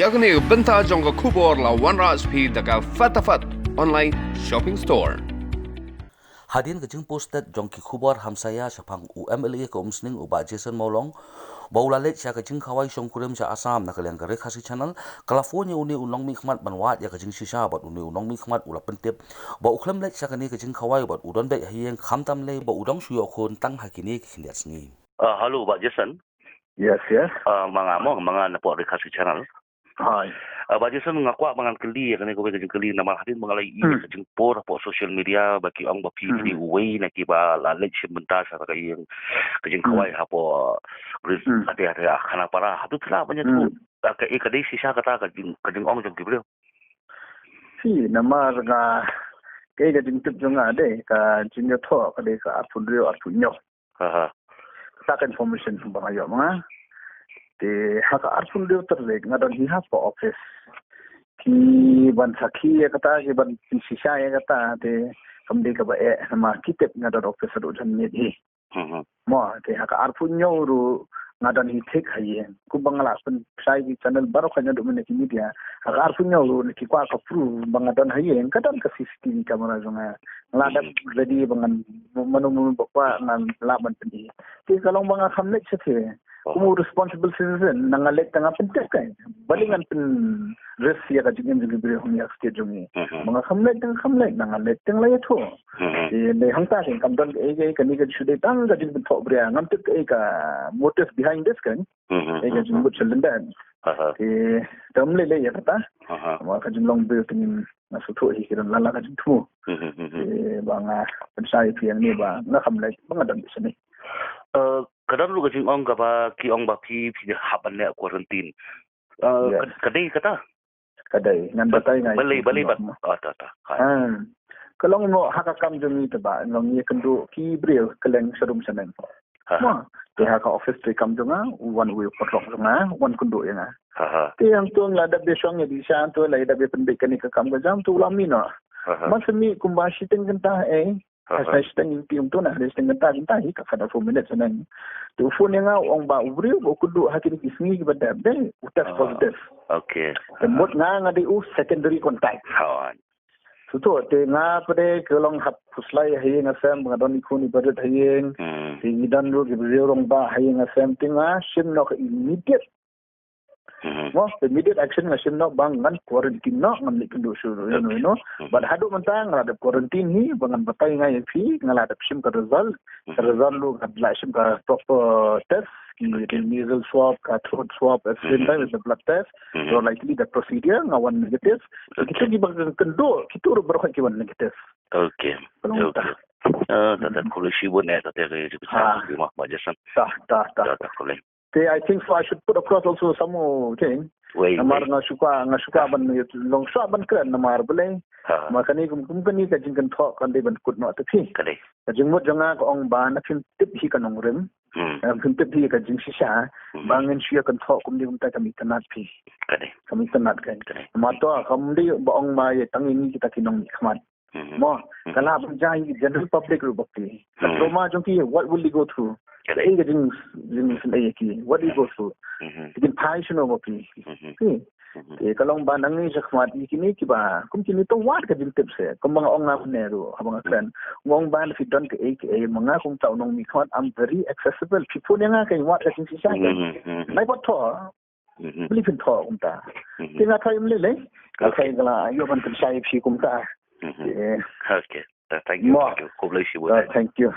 yakni benta jong kubor la OneRa's P daga fatafat online shopping store. Hadin kajing posted jongki kubar hamsaya sapang UMLA ke umsning uba Jason Molong baulalet siya kajing kawai songkurem sa Asam na kaliang kare kasi channel California uni unong mikmat banwat ya kajing sisa bat uni unong mikmat ula pentip ba uklam let siya kani kajing kawai bat udon bet hiyeng khamtam le ba udong suyo kon tang hakini kindiat sngi. Halo Pak Jason. Yes. Mga napo kasi channel. Hi. Pak Jason ngakwa mangan keli kani ko kajing keli nama hadin mangalai kajing por po social media bagi ang bapi di uway na kiba lalet sebentar sa kajing kawai hapo ada kana para hatu tla banyak tu kadai sisa kata kajing ong jong kibrio. Si nama nga kay kajing tip jong ade ka jingyo tho kadai ka apunrio apunyo. Tak information bangayo mga te haka arfundio terlek ngadon hiha po office ki ban sakhi kata ki ban sisa ya kata te kamde ka ba ma kitep ngadon office ru jan ne hi mo te haka arfunyo ru ngadon hi thik haye ku bangala pen sai ki channel baro khanya do mene ki media haka arfunyo ru ki kwa ka pru bangadon haye kadon ka CCTV camera jonga ladap ready bangan manu bakwa nan laban pendi ti kalong mga khamlek chethe kumu responsible citizen nangalet tanga pentek kan balingan pen resia ka jingin jingin beri hong yak state jongi mga khamlek nangalet tang la yato le hangta kin kamdon e kani ka shude tang ka jingin thok bria ngam tek e ka motive behind this kan e ka jingin chelendan e tamle le yakata ma ka jinglong be kin nasutho hi kiran lala ka jingtu e banga pensai piang ni ba na khamlek bangadan bisani Kadang lu kajing ong kapa ki ong bapi pi hapan le quarantine. Kadai kata. Kadai ngan batai ngai. Bali bat. Ta. Kalong no hakakam jemi taba ngong ye kendu ki bril keleng serum senen. Ma te haka office te kam jonga one way potrok jonga one kundu yang te yang tu ngada besong ye di san tu lai da be pendik ni ka kam ga jam tu lami no. Masmi kumbashi tengenta Asai steng tium tu nak steng genta hi ka kada 4 minutes nan tu phone nga ong ba ubri bo kudu hakin kisngi ba dab de utas positive okay mot nga de secondary contact hawan tu te nga pade kelong hap puslai hi nga sam nga don ikuni badet hi ti dan ru gi rong ba hi nga sam tinga sim no immediate mo immediate action nga sim no bang ngan quarantine no ngam likundu suru no but hadu mentang ngadap quarantine hi bangan batay nga yang fi ngadap sim ka result lu kadla sim ka proper test ki nasal swab ka throat swab at same time with the blood test so likely the procedure nga one negative kita gi bang kendo kita ru berkhoi ki one negative okay dan polisi bonnet tadi kita di mah Jason ta I think so I should put across also some more thing. Namar nga suka ban long shot ban kran namar bele. Makani kani ka jingkan thok kan de ban kut no ta thi. Kale. Ka jingmot janga ko ong ba na fin tip hi kanong rim. Fin tip hi ka jing sisa bangin siya kan thok kum di kum ta kami tanat phi. Kale. Kami tanat kan. Ma to kam di ba ong ma ye tangin kita kinong khmat. Mo kala ban jai general public ru bakti. Roma jongki what will you go through? What do you go through? Bikin passion over please. Kalong ba nang ni sakmat ikini kiba kum kini to wat ka din tips e kum mga ong ngam nero habang kran ngong ban fi don ke mga kum taw nong mi khot am very accessible people nga kay wat ka sin sisa mai pot to believe in to ta tinga thai mle le kay gala yo ban kan sai fi kum ta okay thank you. Thank you.